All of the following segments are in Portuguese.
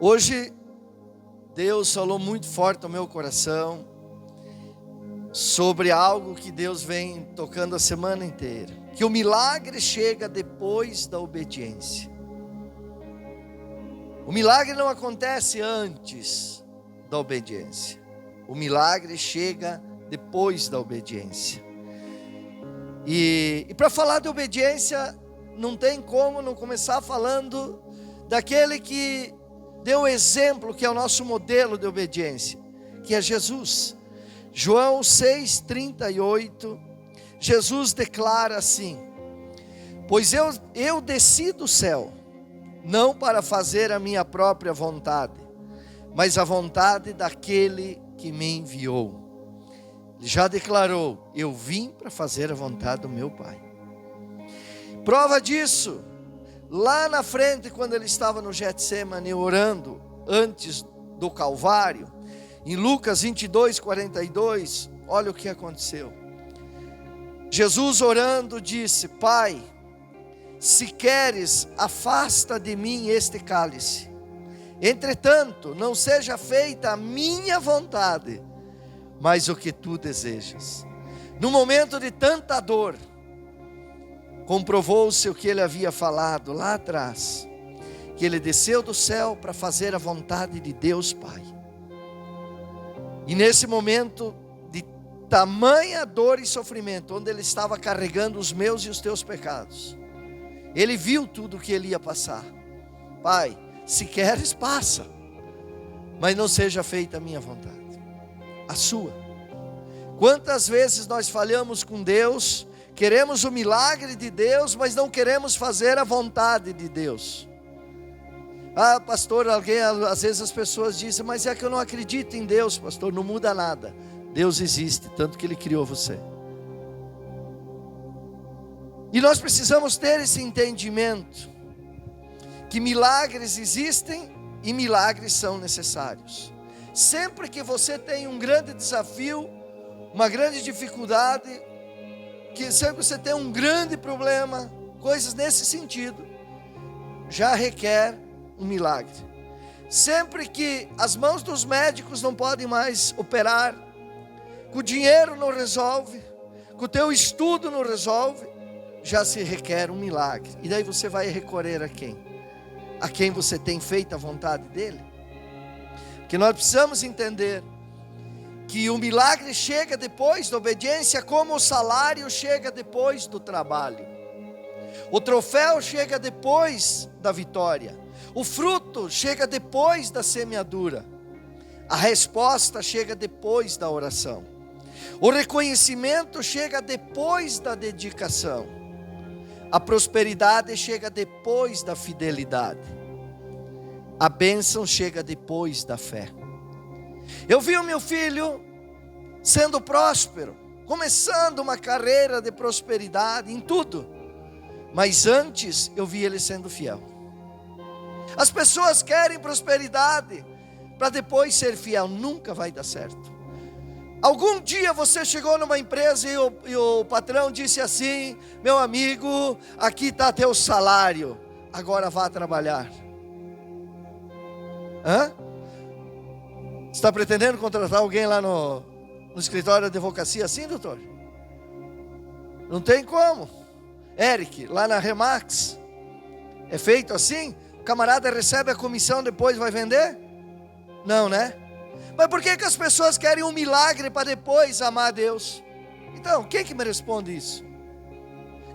Hoje, Deus falou muito forte ao meu coração sobre algo que Deus vem tocando a semana inteira. Que o milagre chega depois da obediência. O milagre não acontece antes da obediência. O milagre chega depois da obediência. E para falar de obediência, não tem como não começar falando daquele que deu o exemplo, que é o nosso modelo de obediência, que é Jesus. João 6,38, Jesus declara assim: pois eu desci do céu, não para fazer a minha própria vontade, mas a vontade daquele que me enviou. Ele já declarou: eu vim para fazer a vontade do meu Pai. Prova disso, lá na frente, quando ele estava no Getsemane orando, antes do Calvário, em Lucas 22:42, olha o que aconteceu. Jesus orando disse: Pai, se queres, afasta de mim este cálice. Entretanto, não seja feita a minha vontade, mas o que tu desejas. No momento de tanta dor, comprovou-se o que ele havia falado lá atrás, que ele desceu do céu para fazer a vontade de Deus Pai. E nesse momento de tamanha dor e sofrimento, onde ele estava carregando os meus e os teus pecados, ele viu tudo o que ele ia passar. Pai, se queres, passa, mas não seja feita a minha vontade, a sua. Quantas vezes nós falhamos com Deus, queremos o milagre de Deus, mas não queremos fazer a vontade de Deus. Ah, pastor, às vezes as pessoas dizem: mas é que eu não acredito em Deus, pastor. Não muda nada, Deus existe, tanto que Ele criou você. E nós precisamos ter esse entendimento, que milagres existem e milagres são necessários. Sempre que você tem um grande desafio, uma grande dificuldade, que sempre que você tem um grande problema, coisas nesse sentido, já requer um milagre. Sempre que as mãos dos médicos não podem mais operar, que o dinheiro não resolve, que o teu estudo não resolve, já se requer um milagre. E daí você vai recorrer a quem? A quem você tem feito a vontade dele? Que nós precisamos entender que o milagre chega depois da obediência, como o salário chega depois do trabalho. O troféu chega depois da vitória. O fruto chega depois da semeadura. A resposta chega depois da oração. O reconhecimento chega depois da dedicação. A prosperidade chega depois da fidelidade. A bênção chega depois da fé. Eu vi o meu filho sendo próspero, começando uma carreira de prosperidade em tudo, mas antes eu vi ele sendo fiel. As pessoas querem prosperidade para depois ser fiel, nunca vai dar certo. Algum dia você chegou numa empresa e o patrão disse assim: meu amigo, aqui está teu salário, agora vá trabalhar. Hã? Você está pretendendo contratar alguém lá no escritório de advocacia assim, doutor? Não tem como. Eric, lá na Remax, é feito assim? O camarada recebe a comissão, depois vai vender? Não, né? Mas por que as pessoas querem um milagre para depois amar a Deus? Então, quem que me responde isso?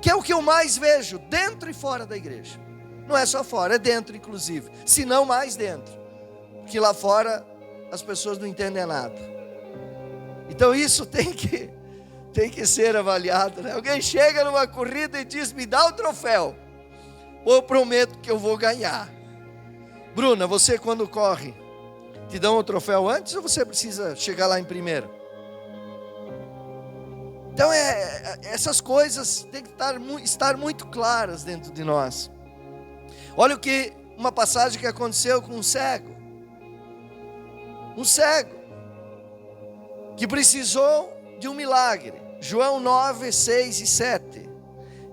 Que é o que eu mais vejo, dentro e fora da igreja. Não é só fora, é dentro inclusive, se não mais dentro, porque lá fora as pessoas não entendem nada. Então isso tem que ser avaliado, né? Alguém chega numa corrida e diz: me dá o troféu, ou eu prometo que eu vou ganhar. Bruna, você quando corre, te dão o troféu antes ou você precisa chegar lá em primeiro? Então essas coisas têm que estar muito claras dentro de nós. Olha uma passagem que aconteceu com um cego. Um cego que precisou de um milagre. João 9, 6 e 7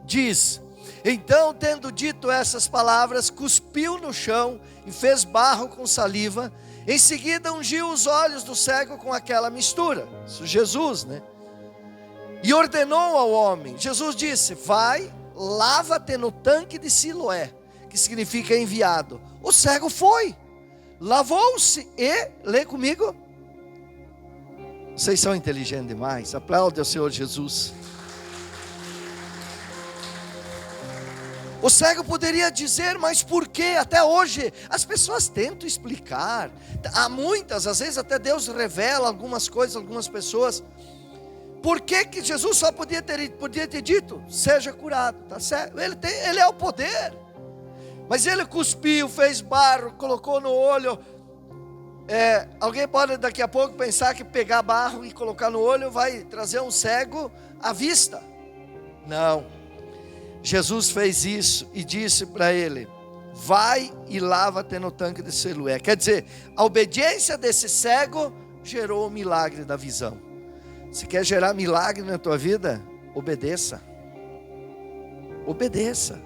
diz: Então, tendo dito essas palavras, cuspiu no chão e fez barro com saliva. Em seguida, ungiu os olhos do cego com aquela mistura. Isso Jesus, né? E ordenou ao homem. Jesus disse: vai, lava-te no tanque de Siloé, que significa enviado. O cego foi, lavou-se e, lê comigo. Vocês são inteligentes demais. Aplaude ao Senhor Jesus. O cego poderia dizer: mas por quê? Até hoje as pessoas tentam explicar. Há muitas, às vezes até Deus revela algumas coisas a algumas pessoas. Por que Jesus só podia ter dito: seja curado, tá certo? Ele é o poder. Mas ele cuspiu, fez barro, colocou no olho. Alguém pode daqui a pouco pensar que pegar barro e colocar no olho vai trazer um cego à vista. Não. Jesus fez isso e disse para ele: vai e lava-te no tanque de Siloé. Quer dizer, a obediência desse cego gerou o milagre da visão. Se quer gerar milagre na tua vida, obedeça. Obedeça.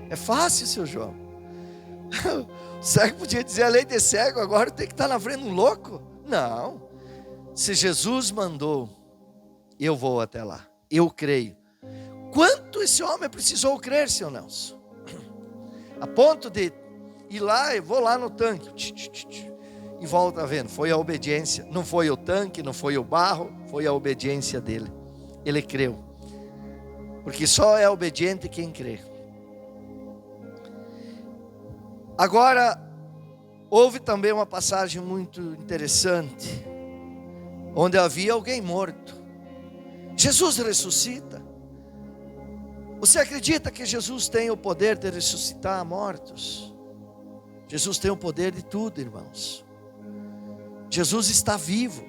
É fácil, seu João. O cego podia dizer: a lei de cego, agora tem que estar na frente de um louco. Não. Se Jesus mandou, eu vou até lá. Eu creio. Quanto esse homem precisou crer, seu Nelson? A ponto de ir lá, eu vou lá no tanque. E volta vendo. Foi a obediência. Não foi o tanque, não foi o barro. Foi a obediência dele. Ele creu. Porque só é obediente quem crê. Agora, houve também uma passagem muito interessante, onde havia alguém morto. Jesus ressuscita. Você acredita que Jesus tem o poder de ressuscitar mortos? Jesus tem o poder de tudo, irmãos. Jesus está vivo.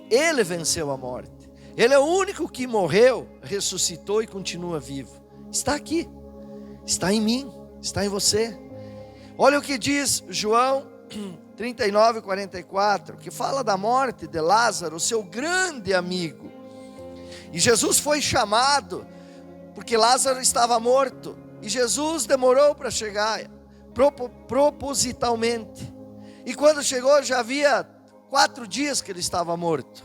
Ele venceu a morte. Ele é o único que morreu, ressuscitou e continua vivo. Está aqui. Está em mim. Está em você. Olha o que diz João 39:44, que fala da morte de Lázaro, seu grande amigo. E Jesus foi chamado porque Lázaro estava morto, e Jesus demorou para chegar, propositalmente. E quando chegou, já havia 4 dias que ele estava morto.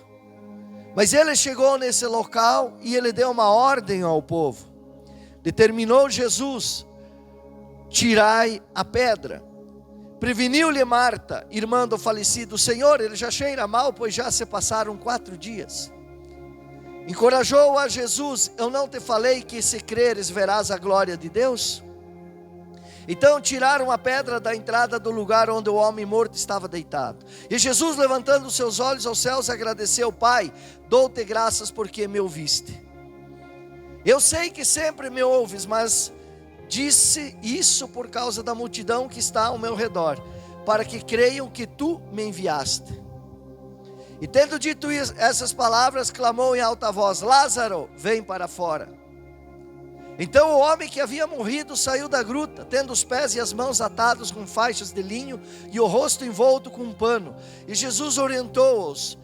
Mas ele chegou nesse local e ele deu uma ordem ao povo. Determinou Jesus: tirai a pedra. Preveniu-lhe Marta, irmã do falecido: Senhor, ele já cheira mal, pois já se passaram 4 dias. Encorajou a Jesus: eu não te falei que se creres verás a glória de Deus? Então tiraram a pedra da entrada do lugar onde o homem morto estava deitado. E Jesus, levantando seus olhos aos céus, agradeceu: Pai, dou-te graças porque me ouviste. Eu sei que sempre me ouves, mas disse isso por causa da multidão que está ao meu redor, para que creiam que tu me enviaste. E tendo dito essas palavras, clamou em alta voz: Lázaro, vem para fora. Então o homem que havia morrido saiu da gruta, tendo os pés e as mãos atados com faixas de linho e o rosto envolto com um pano. E Jesus orientou-os: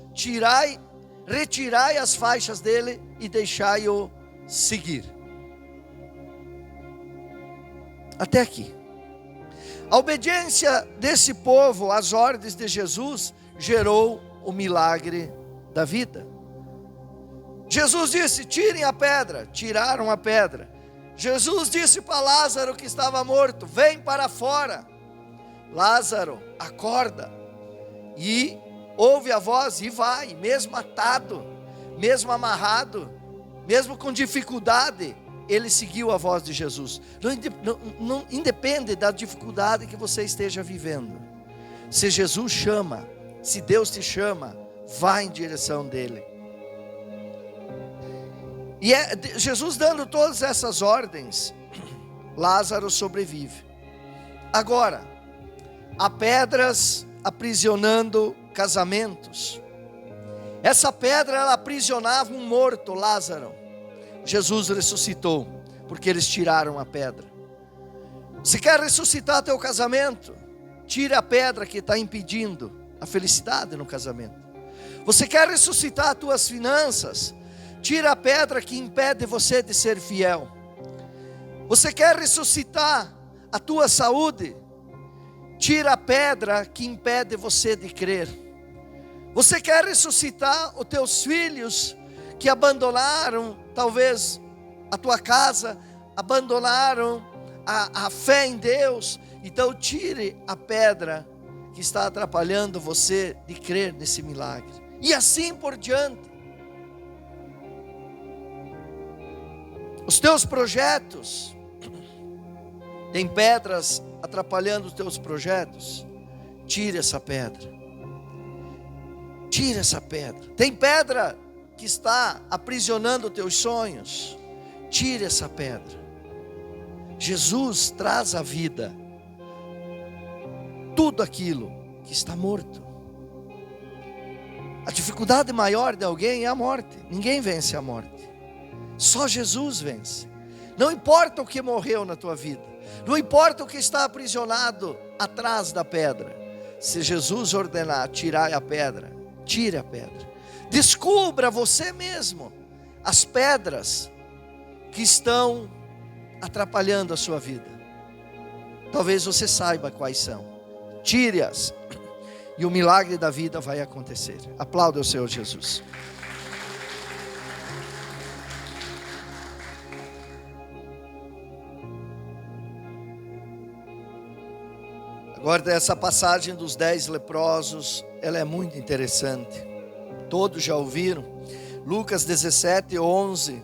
retirai as faixas dele e deixai-o seguir. Até aqui. A obediência desse povo às ordens de Jesus gerou o milagre da vida. Jesus disse: tirem a pedra. Tiraram a pedra. Jesus disse para Lázaro que estava morto: vem para fora. Lázaro, acorda. E ouve a voz e vai, mesmo atado, mesmo amarrado, mesmo com dificuldade, ele seguiu a voz de Jesus. Não independe da dificuldade que você esteja vivendo. Se Jesus chama, se Deus te chama, vá em direção dele. E Jesus dando todas essas ordens, Lázaro sobrevive. Agora, há pedras aprisionando casamentos. Essa pedra, ela aprisionava um morto, Lázaro. Jesus ressuscitou, porque eles tiraram a pedra. Se quer ressuscitar teu casamento, tire a pedra que está impedindo a felicidade no casamento. Você quer ressuscitar tuas finanças, tira a pedra que impede você de ser fiel. Você quer ressuscitar a tua saúde? Tira a pedra que impede você de crer. Você quer ressuscitar os teus filhos que abandonaram talvez a tua casa, abandonaram a fé em Deus? Então tire a pedra que está atrapalhando você de crer nesse milagre. E assim por diante. Os teus projetos, tem pedras atrapalhando os teus projetos? Tire essa pedra. Tire essa pedra. Tem pedra que está aprisionando os teus sonhos? Tire essa pedra. Jesus traz a vida tudo aquilo que está morto. A dificuldade maior de alguém é a morte. Ninguém vence a morte. Só Jesus vence. Não importa o que morreu na tua vida, não importa o que está aprisionado atrás da pedra. Se Jesus ordenar tirar a pedra, tire a pedra. Descubra você mesmo as pedras que estão atrapalhando a sua vida. Talvez você saiba quais são. Tire-as e o milagre da vida vai acontecer. Aplauda o Senhor Jesus. Agora, essa passagem dos 10 leprosos, ela é muito interessante. Todos já ouviram. Lucas 17, 11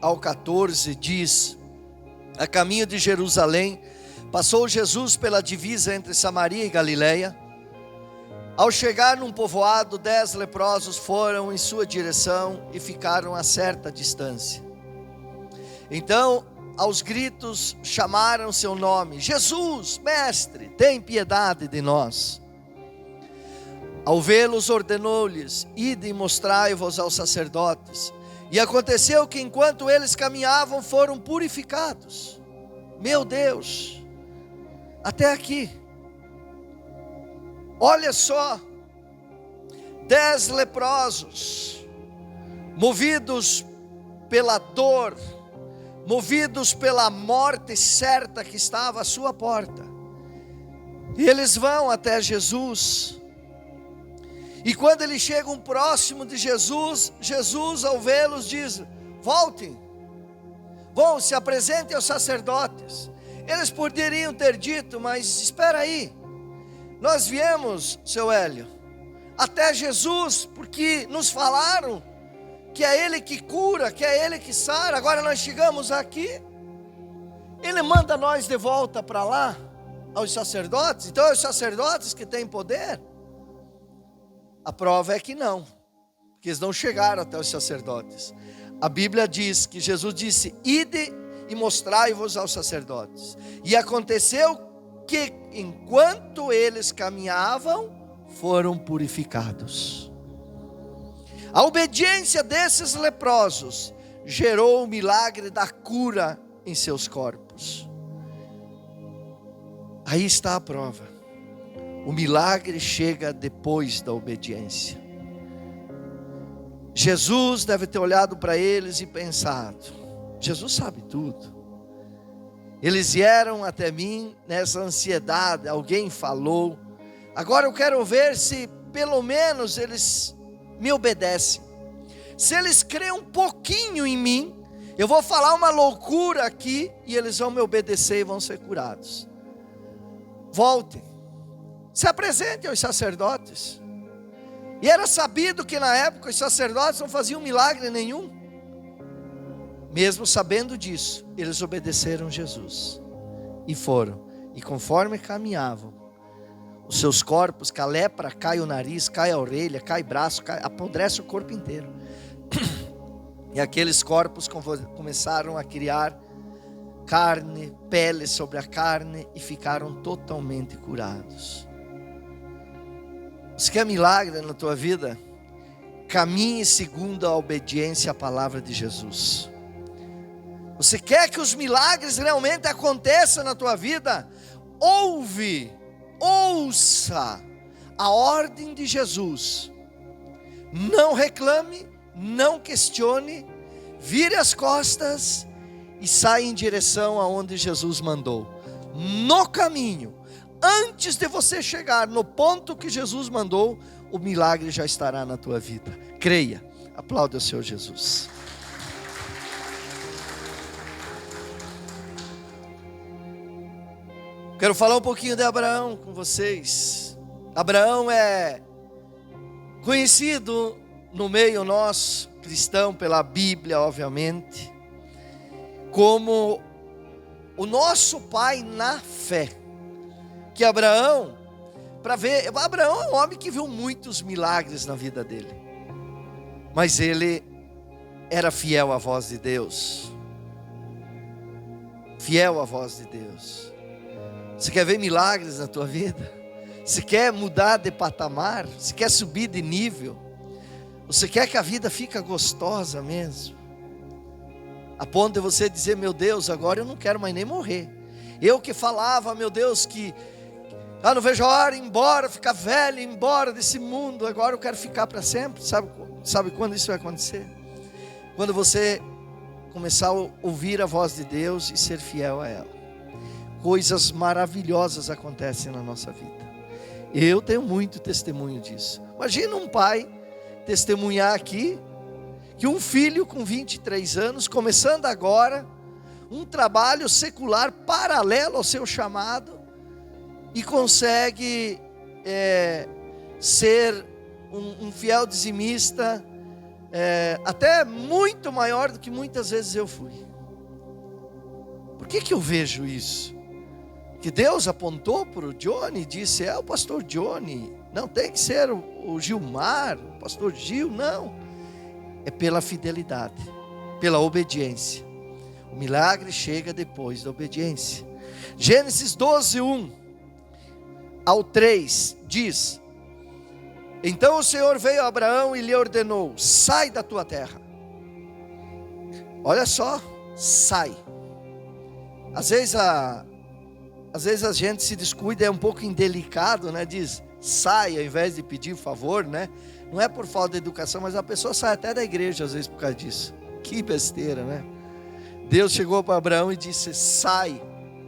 ao 14 diz: a caminho de Jerusalém, passou Jesus pela divisa entre Samaria e Galileia. Ao chegar num povoado, 10 leprosos foram em sua direção e ficaram a certa distância. Então, aos gritos, chamaram seu nome: Jesus, mestre, tem piedade de nós. Ao vê-los, ordenou-lhes: ide e mostrai-vos aos sacerdotes. E aconteceu que enquanto eles caminhavam, foram purificados. Meu Deus, até aqui. Olha só, 10 leprosos, movidos pela dor, movidos pela morte certa que estava à sua porta. E eles vão até Jesus. E quando eles chegam próximo de Jesus, Jesus ao vê-los diz: voltem, vão, se apresentem aos sacerdotes. Eles poderiam ter dito: mas espera aí, nós viemos, seu Hélio, até Jesus, porque nos falaram que é Ele que cura, que é Ele que sara. Agora nós chegamos aqui, Ele manda nós de volta para lá, aos sacerdotes. Então é os sacerdotes que têm poder? A prova é que não, porque eles não chegaram até os sacerdotes. A Bíblia diz que Jesus disse: ide e mostrai-vos aos sacerdotes. E aconteceu que enquanto eles caminhavam, foram purificados. A obediência desses leprosos gerou o milagre da cura em seus corpos. Aí está a prova. O milagre chega depois da obediência. Jesus deve ter olhado para eles e pensado: Jesus sabe tudo. Eles vieram até mim nessa ansiedade, alguém falou. Agora eu quero ver se pelo menos eles me obedecem. Se eles creem um pouquinho em mim, eu vou falar uma loucura aqui e eles vão me obedecer e vão ser curados. Voltem, se apresentem aos sacerdotes. E era sabido que na época os sacerdotes não faziam milagre nenhum. Mesmo sabendo disso, eles obedeceram Jesus e foram. E conforme caminhavam, os seus corpos, que a lepra cai o nariz, cai a orelha, cai o braço, apodrece o corpo inteiro. E aqueles corpos começaram a criar carne, pele sobre a carne, e ficaram totalmente curados. Você quer milagre na tua vida? Caminhe segundo a obediência à palavra de Jesus. Você quer que os milagres realmente aconteçam na tua vida? Ouça a ordem de Jesus. Não reclame, não questione, vire as costas e sai em direção aonde Jesus mandou. No caminho, antes de você chegar no ponto que Jesus mandou, o milagre já estará na tua vida. Creia. Aplaude o Senhor Jesus. Quero falar um pouquinho de Abraão com vocês. Abraão é conhecido no meio nosso cristão, pela Bíblia, obviamente, como o nosso pai na fé. Que Abraão é um homem que viu muitos milagres na vida dele, mas ele era fiel à voz de Deus. Fiel à voz de Deus. Você quer ver milagres na tua vida? Você quer mudar de patamar? Você quer subir de nível? Você quer que a vida fique gostosa mesmo? A ponto de você dizer: meu Deus, agora eu não quero mais nem morrer. Eu que falava, meu Deus, que não vejo a hora de ir embora, ficar velho, ir embora desse mundo. Agora eu quero ficar para sempre. Sabe quando isso vai acontecer? Quando você começar a ouvir a voz de Deus e ser fiel a ela. Coisas maravilhosas acontecem na nossa vida. Eu tenho muito testemunho disso. Imagina um pai testemunhar aqui que um filho com 23 anos, começando agora um trabalho secular paralelo ao seu chamado, e consegue ser um fiel dizimista, até muito maior do que muitas vezes eu fui. Por que eu vejo isso? Que Deus apontou para o Johnny e disse: é o pastor Johnny, não tem que ser o Gilmar, o pastor Gil, não. É pela fidelidade, pela obediência. O milagre chega depois da obediência. Gênesis 12, 1 ao 3 diz: então o Senhor veio a Abraão e lhe ordenou: sai da tua terra. Olha só, sai. Às vezes a gente se descuida, é um pouco indelicado, né? Diz sai ao invés de pedir favor, né? Não é por falta de educação, mas a pessoa sai até da igreja às vezes por causa disso. Que besteira, né? Deus chegou para Abraão e disse: sai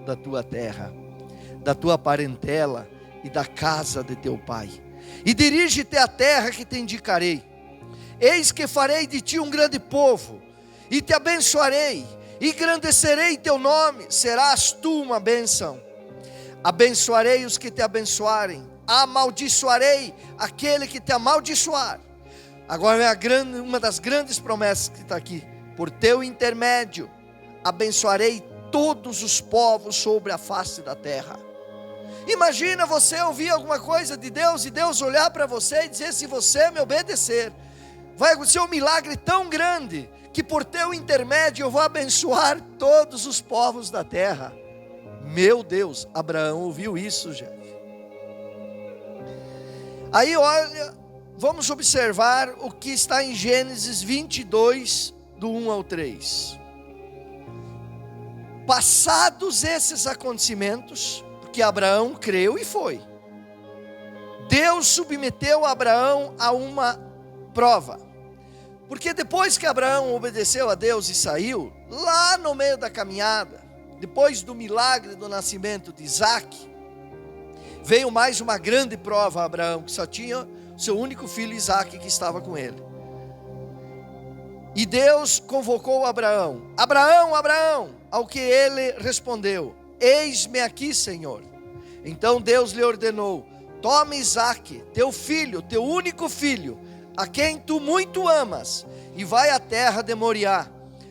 da tua terra, da tua parentela e da casa de teu pai, e dirige-te à terra que te indicarei. Eis que farei de ti um grande povo, e te abençoarei, e engrandecerei teu nome, serás tu uma bênção. Abençoarei os que te abençoarem, amaldiçoarei aquele que te amaldiçoar. Agora vem uma das grandes promessas que está aqui: por teu intermédio abençoarei todos os povos sobre a face da terra. Imagina você ouvir alguma coisa de Deus e Deus olhar para você e dizer: se você me obedecer, vai acontecer um milagre tão grande que por teu intermédio eu vou abençoar todos os povos da terra. Meu Deus, Abraão ouviu isso, gente. Aí olha, vamos observar o que está em Gênesis 22, do 1 ao 3. Passados esses acontecimentos, porque Abraão creu e foi, Deus submeteu Abraão a uma prova. Porque depois que Abraão obedeceu a Deus e saiu, lá no meio da caminhada, depois do milagre do nascimento de Isaac, veio mais uma grande prova a Abraão, que só tinha seu único filho Isaac que estava com ele. E Deus convocou Abraão: Abraão, Abraão, ao que ele respondeu: eis-me aqui, Senhor. Então Deus lhe ordenou: toma Isaac, teu filho, teu único filho, a quem tu muito amas, e vai à terra de Moriá,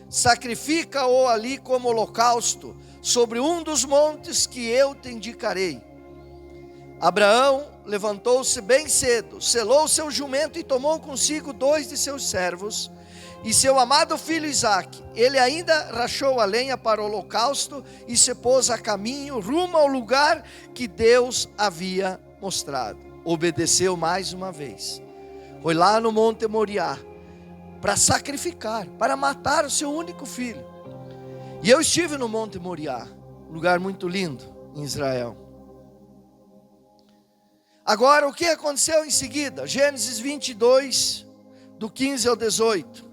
sacrifica-o ali como holocausto, sobre um dos montes que eu te indicarei. Abraão levantou-se bem cedo, selou seu jumento e tomou consigo 2 de seus servos e seu amado filho Isaque. Ele ainda rachou a lenha para o holocausto e se pôs a caminho rumo ao lugar que Deus havia mostrado. Obedeceu mais uma vez. Foi lá no Monte Moriá para sacrificar, para matar o seu único filho. E eu estive no Monte Moriá, um lugar muito lindo em Israel. Agora, o que aconteceu em seguida? Gênesis 22, do 15 ao 18.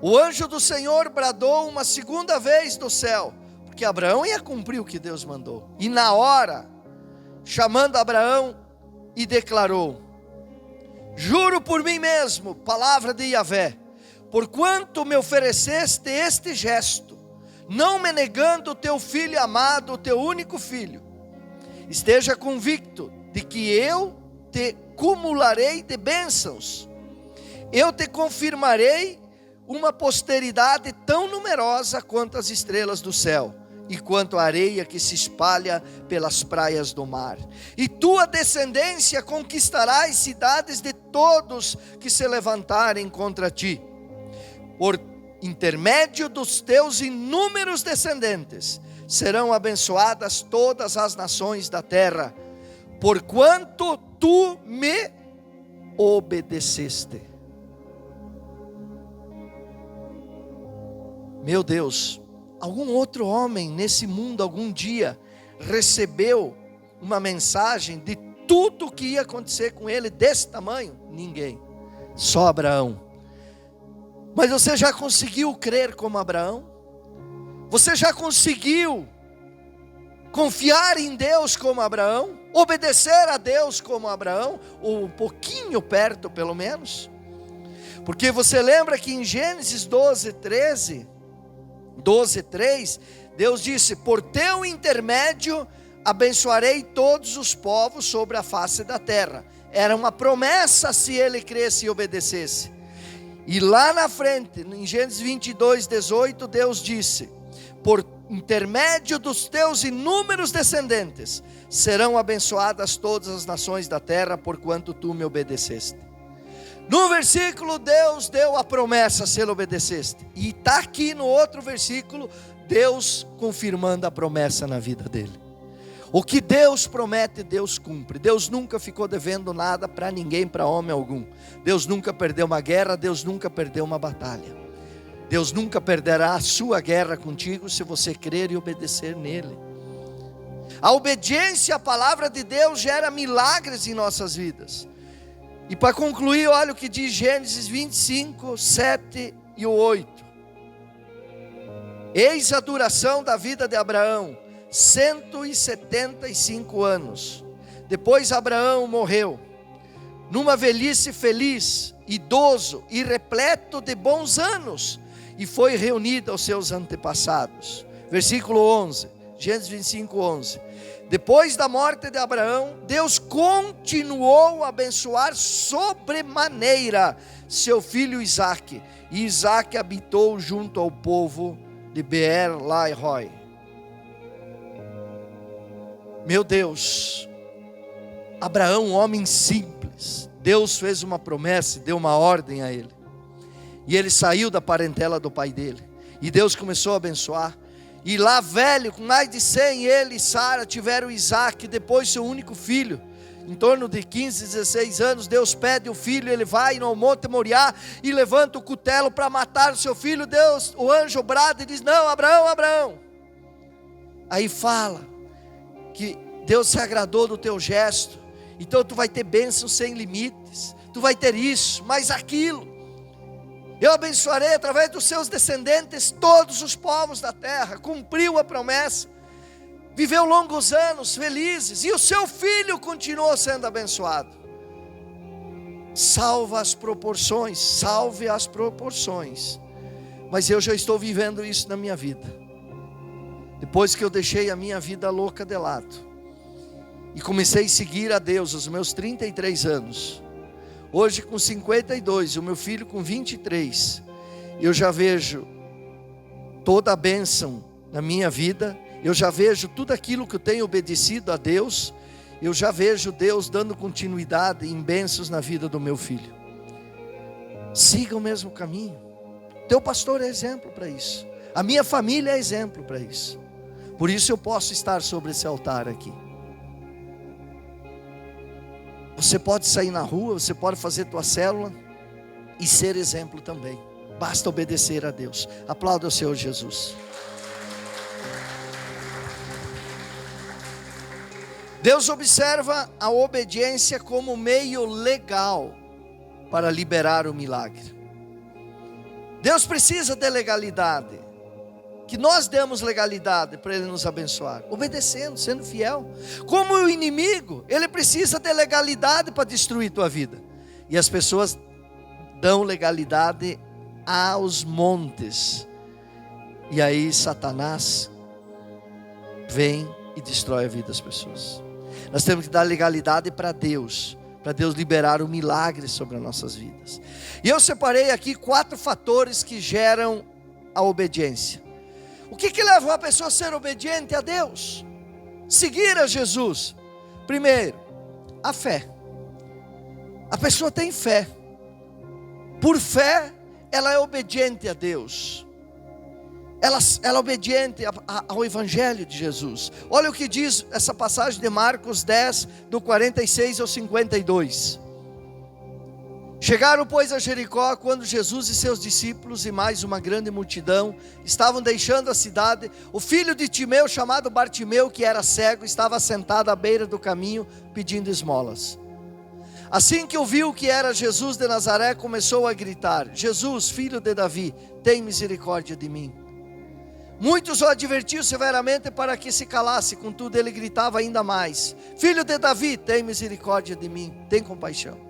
O anjo do Senhor bradou uma segunda vez do céu, porque Abraão ia cumprir o que Deus mandou. E na hora, chamando Abraão, e declarou: juro por mim mesmo, palavra de Yahvé, porquanto me ofereceste este gesto, não me negando o teu filho amado, o teu único filho, esteja convicto de que eu te cumularei de bênçãos, eu te confirmarei uma posteridade tão numerosa quanto as estrelas do céu, e quanto a areia que se espalha pelas praias do mar. E tua descendência conquistará as cidades de todos que se levantarem contra ti. Por intermédio dos teus inúmeros descendentes, serão abençoadas todas as nações da terra, porquanto tu me obedeceste. Meu Deus, algum outro homem nesse mundo algum dia recebeu uma mensagem de tudo o que ia acontecer com ele desse tamanho? Ninguém, só Abraão. Mas você já conseguiu crer como Abraão? Você já conseguiu confiar em Deus como Abraão? Obedecer a Deus como Abraão? Ou um pouquinho perto pelo menos? Porque você lembra que em Gênesis 12:3, Deus disse: por teu intermédio abençoarei todos os povos sobre a face da terra. Era uma promessa se ele cresce e obedecesse. E lá na frente, em Gênesis 22:18, Deus disse: por intermédio dos teus inúmeros descendentes serão abençoadas todas as nações da terra, porquanto tu me obedeceste. No versículo, Deus deu a promessa se ele obedeceste. E está aqui no outro versículo, Deus confirmando a promessa na vida dele. O que Deus promete, Deus cumpre. Deus nunca ficou devendo nada para ninguém, para homem algum. Deus nunca perdeu uma guerra, Deus nunca perdeu uma batalha. Deus nunca perderá a sua guerra contigo se você crer e obedecer nele. A obediência à palavra de Deus gera milagres em nossas vidas. E para concluir, olha o que diz Gênesis 25, 7 e 8. Eis a duração da vida de Abraão, 175 anos. Depois Abraão morreu, numa velhice feliz, idoso e repleto de bons anos, e foi reunido aos seus antepassados. Versículo 11, Gênesis 25, 11. Depois da morte de Abraão, Deus continuou a abençoar sobremaneira seu filho Isaque. E Isaque habitou junto ao povo de Beer-lahai-roi. Meu Deus, Abraão, um homem simples, Deus fez uma promessa e deu uma ordem a ele. E ele saiu da parentela do pai dele. E Deus começou a abençoar. E lá velho, com mais de 100, ele e Sara tiveram Isaque, depois seu único filho. Em torno de 15, 16 anos, Deus pede o filho, ele vai no Monte Moriá e levanta o cutelo para matar o seu filho. Deus, o anjo brada e diz: não, Abraão, Abraão. Aí fala que Deus se agradou do teu gesto, então tu vai ter bênçãos sem limites, tu vai ter isso, mais aquilo. Eu abençoarei através dos seus descendentes todos os povos da terra. Cumpriu a promessa, viveu longos anos felizes, e o seu filho continuou sendo abençoado. Salve as proporções, mas eu já estou vivendo isso na minha vida. Depois que eu deixei a minha vida louca de lado e comecei a seguir a Deus aos meus 33 anos, hoje com 52, o meu filho com 23, eu já vejo toda a bênção na minha vida, eu já vejo tudo aquilo que eu tenho obedecido a Deus, eu já vejo Deus dando continuidade em bênçãos na vida do meu filho. Siga o mesmo caminho. Teu pastor é exemplo para isso, a minha família é exemplo para isso. Por isso eu posso estar sobre esse altar aqui. Você pode sair na rua, você pode fazer tua célula e ser exemplo também. Basta obedecer a Deus. Aplauda o Senhor Jesus. Deus observa a obediência como meio legal para liberar o milagre. Deus precisa de legalidade, que nós demos legalidade para Ele nos abençoar, obedecendo, sendo fiel. Como o inimigo, ele precisa de legalidade para destruir tua vida, e as pessoas dão legalidade aos montes, e aí Satanás vem e destrói a vida das pessoas. Nós temos que dar legalidade para Deus liberar o milagre sobre as nossas vidas. E eu separei aqui 4 fatores que geram a obediência. O que leva uma pessoa a ser obediente a Deus? Seguir a Jesus. Primeiro, a fé. A pessoa tem fé. Por fé, ela é obediente a Deus. Ela é obediente ao Evangelho de Jesus. Olha o que diz essa passagem de Marcos 10, do 46 ao 52. Chegaram, pois, a Jericó, quando Jesus e seus discípulos e mais uma grande multidão estavam deixando a cidade. O filho de Timeu, chamado Bartimeu, que era cego, estava sentado à beira do caminho, pedindo esmolas. Assim que ouviu que era Jesus de Nazaré, começou a gritar: Jesus, filho de Davi, tem misericórdia de mim. Muitos o advertiam severamente para que se calasse, contudo ele gritava ainda mais: Filho de Davi, tem misericórdia de mim, tem compaixão.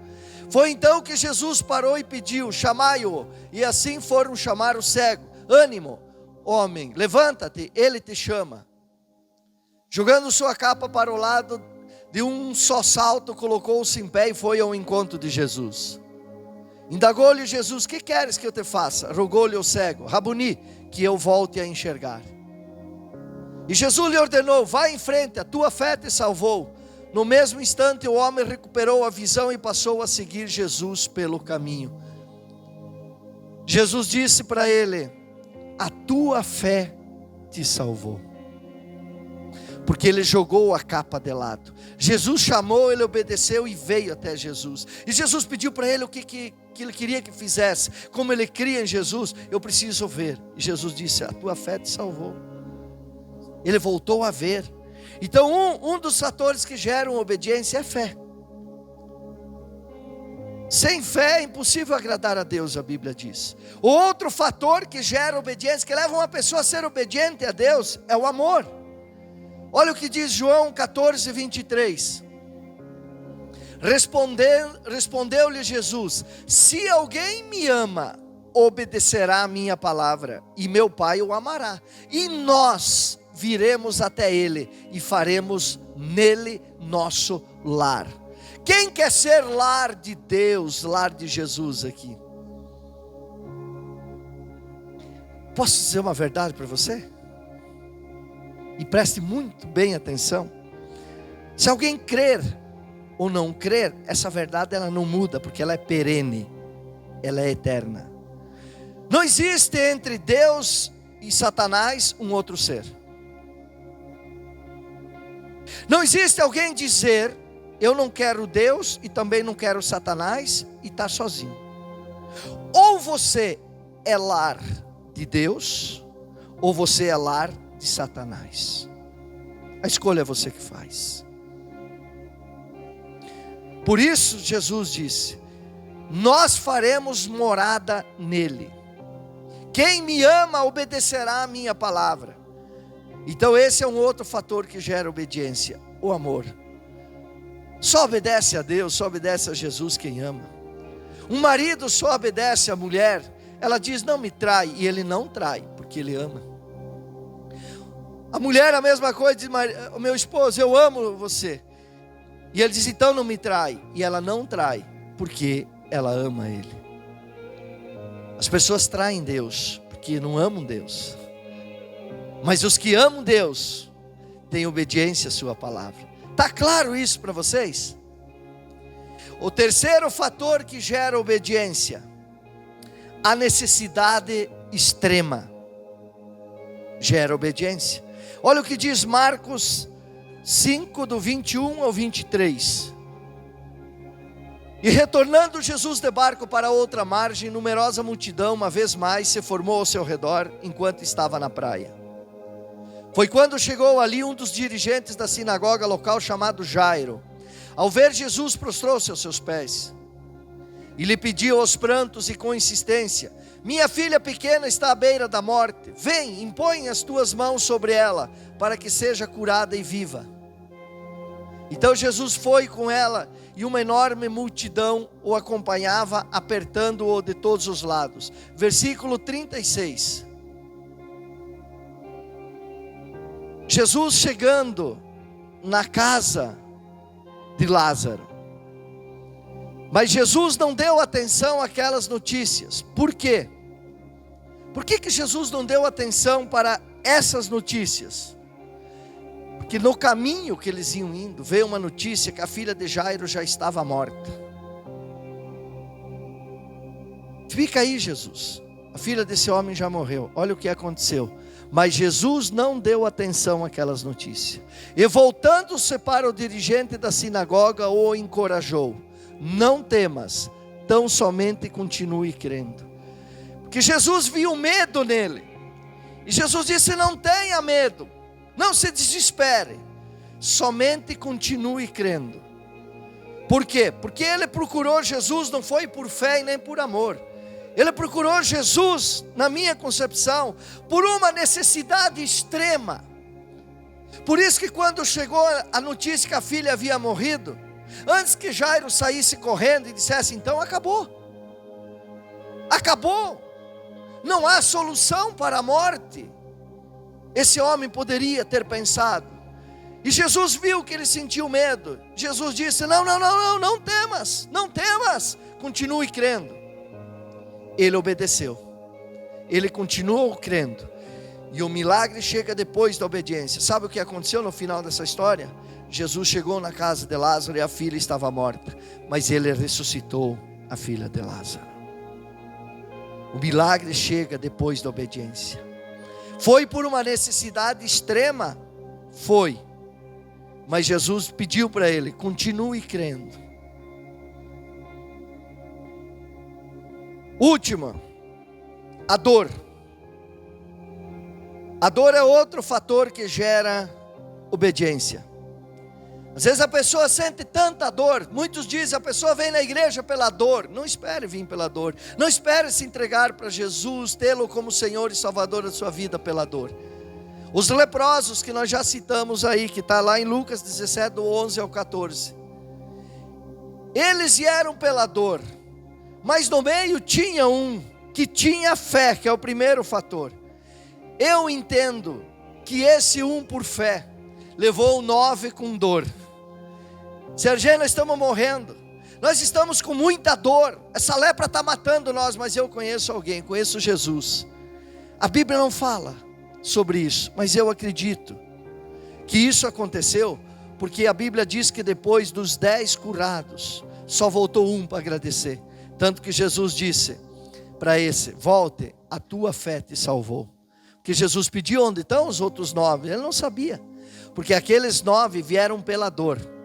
Foi então que Jesus parou e pediu: chamai-o. E assim foram chamar o cego. Ânimo, homem, levanta-te, ele te chama. Jogando sua capa para o lado, de um só salto colocou-se em pé e foi ao encontro de Jesus. Indagou-lhe Jesus: que queres que eu te faça? Rogou-lhe o cego: Rabuni, que eu volte a enxergar. E Jesus lhe ordenou: vai em frente, a tua fé te salvou. No mesmo instante o homem recuperou a visão e passou a seguir Jesus pelo caminho. Jesus disse para ele: a tua fé te salvou. Porque ele jogou a capa de lado. Jesus chamou, ele obedeceu e veio até Jesus. E Jesus pediu para ele o que ele queria que fizesse. Como ele cria em Jesus: eu preciso ver. E Jesus disse: a tua fé te salvou. Ele voltou a ver. Então um dos fatores que geram obediência é fé. Sem fé é impossível agradar a Deus, a Bíblia diz. O outro fator que gera obediência, que leva uma pessoa a ser obediente a Deus, é o amor. Olha o que diz João 14, 23. Respondeu-lhe Jesus: se alguém me ama, obedecerá a minha palavra, e meu Pai o amará, e nós viremos até ele, e faremos nele nosso lar. Quem quer ser lar de Deus, lar de Jesus aqui? Posso dizer uma verdade para você? E preste muito bem atenção. Se alguém crer ou não crer, essa verdade ela não muda, porque ela é perene, ela é eterna. Não existe entre Deus e Satanás um outro ser. Não existe alguém dizer: eu não quero Deus e também não quero Satanás, e está sozinho. Ou você é lar de Deus, ou você é lar de Satanás. A escolha é você que faz. Por isso Jesus disse: nós faremos morada nele. Quem me ama obedecerá a minha palavra. Então esse é um outro fator que gera obediência: o amor. Só obedece a Deus, só obedece a Jesus quem ama. Um marido só obedece à mulher, ela diz: não me trai, e ele não trai, porque ele ama. A mulher a mesma coisa, diz: o meu esposo, eu amo você, e ele diz: então não me trai, e ela não trai, porque ela ama ele. As pessoas traem Deus, porque não amam Deus. Mas os que amam Deus, têm obediência à sua palavra. Está claro isso para vocês? O terceiro fator que gera obediência: a necessidade extrema gera obediência. Olha o que diz Marcos 5, do 21 ao 23. E retornando Jesus de barco para outra margem, numerosa multidão uma vez mais se formou ao seu redor, enquanto estava na praia. Foi quando chegou ali um dos dirigentes da sinagoga local, chamado Jairo. Ao ver Jesus, prostrou-se aos seus pés e lhe pediu aos prantos e com insistência: minha filha pequena está à beira da morte. Vem, impõe as tuas mãos sobre ela, para que seja curada e viva. Então Jesus foi com ela, e uma enorme multidão o acompanhava, apertando-o de todos os lados. Versículo 36. Jesus chegando na casa de Lázaro. Mas Jesus não deu atenção àquelas notícias. Por quê? Por que Jesus não deu atenção para essas notícias? Porque no caminho que eles iam indo, veio uma notícia que a filha de Jairo já estava morta. Fica aí, Jesus. A filha desse homem já morreu. Olha o que aconteceu. Mas Jesus não deu atenção àquelas notícias. E voltando-se para o dirigente da sinagoga, o encorajou. Não temas, tão somente continue crendo. Porque Jesus viu medo nele. E Jesus disse: não tenha medo, não se desespere, somente continue crendo. Por quê? Porque ele procurou Jesus, não foi por fé e nem por amor. Ele procurou Jesus, na minha concepção, por uma necessidade extrema. Por isso que quando chegou a notícia que a filha havia morrido, antes que Jairo saísse correndo e dissesse: então acabou, acabou, não há solução para a morte, esse homem poderia ter pensado. E Jesus viu que ele sentiu medo. Jesus disse: não temas, não temas, continue crendo. Ele obedeceu, ele continuou crendo, e o milagre chega depois da obediência. Sabe o que aconteceu no final dessa história? Jesus chegou na casa de Lázaro e a filha estava morta, mas ele ressuscitou a filha de Lázaro. O milagre chega depois da obediência. Foi por uma necessidade extrema? Foi. Mas Jesus pediu para ele: continue crendo. Última, a dor. A dor é outro fator que gera obediência. Às vezes a pessoa sente tanta dor. Muitos dizem: a pessoa vem na igreja pela dor. Não espere vir pela dor. Não espere se entregar para Jesus, tê-lo como Senhor e Salvador da sua vida pela dor. Os leprosos que nós já citamos aí, que está lá em Lucas 17, do 11 ao 14. Eles vieram pela dor, mas no meio tinha um que tinha fé, que é o primeiro fator. Eu entendo que esse um por fé levou 9 com dor. Sergê, nós estamos morrendo, nós estamos com muita dor, essa lepra está matando nós, mas eu conheço alguém, conheço Jesus. A Bíblia não fala sobre isso, mas eu acredito que isso aconteceu, porque a Bíblia diz que depois dos 10 curados, só voltou um para agradecer. Tanto que Jesus disse para esse: volte, a tua fé te salvou. Porque Jesus pediu: onde estão os outros 9? Ele não sabia, porque aqueles 9 vieram pela dor.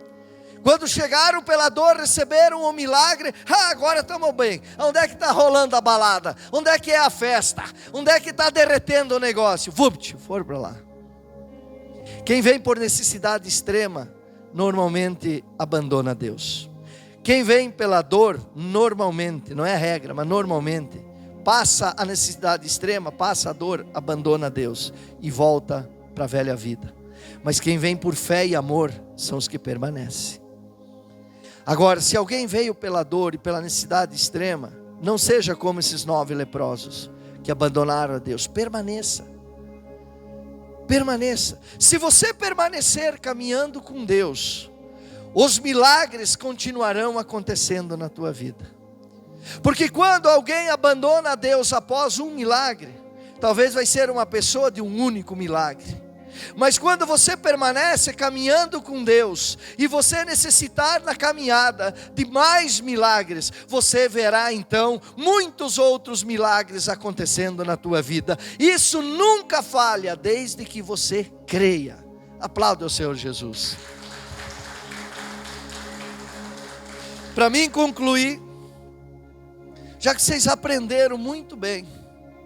Quando chegaram pela dor, receberam o milagre. Agora estamos bem. Onde é que está rolando a balada? Onde é que é a festa? Onde é que está derretendo o negócio? Vupt, foram para lá. Quem vem por necessidade extrema, normalmente abandona Deus. Quem vem pela dor, normalmente, não é regra, mas normalmente, passa a necessidade extrema, passa a dor, abandona Deus e volta para a velha vida. Mas quem vem por fé e amor, são os que permanecem. Agora, se alguém veio pela dor e pela necessidade extrema, não seja como esses 9 leprosos, que abandonaram a Deus. Permaneça. Permaneça. Se você permanecer caminhando com Deus, os milagres continuarão acontecendo na tua vida. Porque quando alguém abandona a Deus após um milagre, talvez vai ser uma pessoa de um único milagre. Mas quando você permanece caminhando com Deus, e você necessitar na caminhada de mais milagres, você verá então muitos outros milagres acontecendo na tua vida. Isso nunca falha, desde que você creia. Aplauda o Senhor Jesus. Para mim concluir, já que vocês aprenderam muito bem,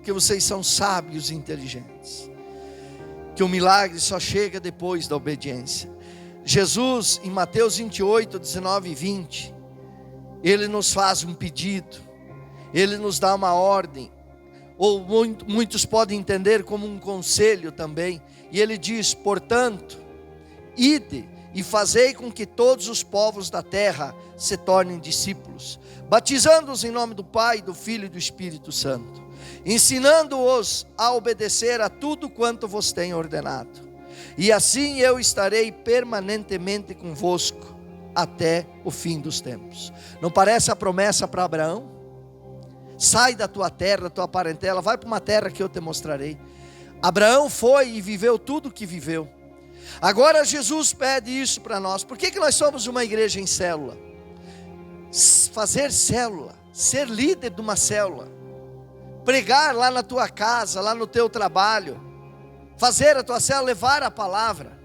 que vocês são sábios e inteligentes, que o milagre só chega depois da obediência. Jesus, em Mateus 28, 19 e 20, Ele nos faz um pedido, Ele nos dá uma ordem. ou muitos podem entender como um conselho também. E ele diz: portanto, ide e fazei com que todos os povos da terra se tornem discípulos, batizando-os em nome do Pai, do Filho e do Espírito Santo, ensinando-os a obedecer a tudo quanto vos tenho ordenado. E assim eu estarei permanentemente convosco até o fim dos tempos. Não parece a promessa para Abraão? Sai da tua terra, da tua parentela, vai para uma terra que eu te mostrarei. Abraão foi e viveu tudo o que viveu. Agora Jesus pede isso para nós. Por que nós somos uma igreja em célula? Fazer célula, ser líder de uma célula, pregar lá na tua casa, lá no teu trabalho, fazer a tua célula, levar a palavra,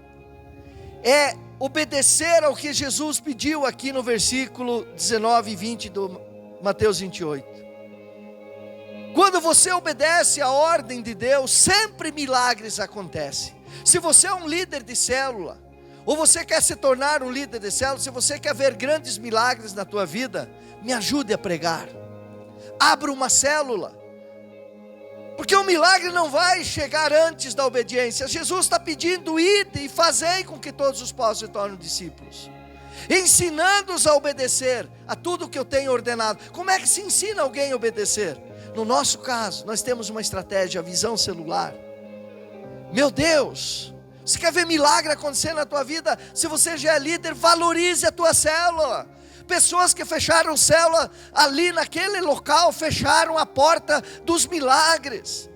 é obedecer ao que Jesus pediu aqui no versículo 19 e 20 do Mateus 28. Quando você obedece à ordem de Deus, sempre milagres acontecem. Se você é um líder de célula, ou você quer se tornar um líder de célula, se você quer ver grandes milagres na tua vida, me ajude a pregar. Abra uma célula, porque o milagre não vai chegar antes da obediência. Jesus está pedindo: ide e fazei com que todos os povos se tornem discípulos, ensinando-os a obedecer a tudo que eu tenho ordenado. Como é que se ensina alguém a obedecer? No nosso caso, nós temos uma estratégia, a visão celular. Meu Deus, você quer ver milagre acontecer na tua vida? Se você já é líder, valorize a tua célula. Pessoas que fecharam célula ali naquele local, fecharam a porta dos milagres,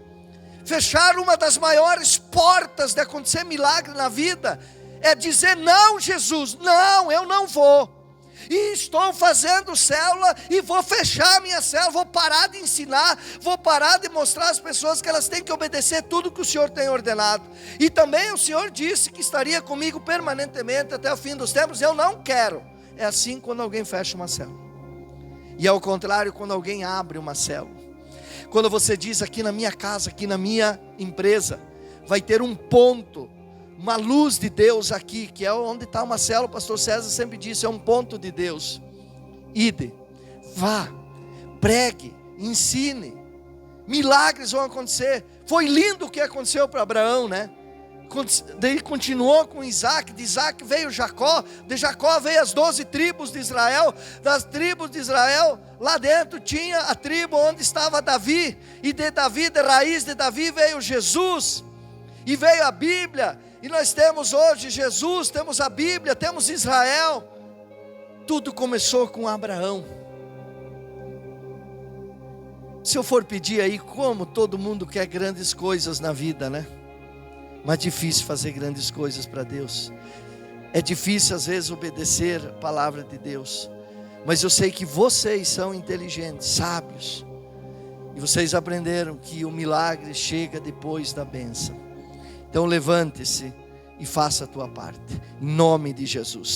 fecharam uma das maiores portas de acontecer milagre na vida. É dizer: não, Jesus, não, eu não vou. E estou fazendo célula e vou fechar minha célula, vou parar de ensinar, vou parar de mostrar às pessoas que elas têm que obedecer tudo que o Senhor tem ordenado. E também o Senhor disse que estaria comigo permanentemente até o fim dos tempos. Eu não quero. É assim quando alguém fecha uma célula. E ao contrário, quando alguém abre uma célula. Quando você diz: aqui na minha casa, aqui na minha empresa, vai ter um ponto, uma luz de Deus aqui, que é onde está uma célula. O pastor César sempre disse: é um ponto de Deus. Ide, vá, pregue, ensine, milagres vão acontecer. Foi lindo o que aconteceu para Abraão, né? Daí continuou com Isaac, de Isaac veio Jacó, de Jacó veio as 12 tribos de Israel, das tribos de Israel, lá dentro tinha a tribo onde estava Davi, e de Davi, de raiz de Davi veio Jesus, e veio a Bíblia. E nós temos hoje Jesus, temos a Bíblia, temos Israel. Tudo começou com Abraão. Se eu for pedir aí, como todo mundo quer grandes coisas na vida, né? Mas é difícil fazer grandes coisas para Deus. É difícil às vezes obedecer a palavra de Deus. Mas eu sei que vocês são inteligentes, sábios. E vocês aprenderam que o milagre chega depois da bênção. Então levante-se e faça a tua parte, em nome de Jesus.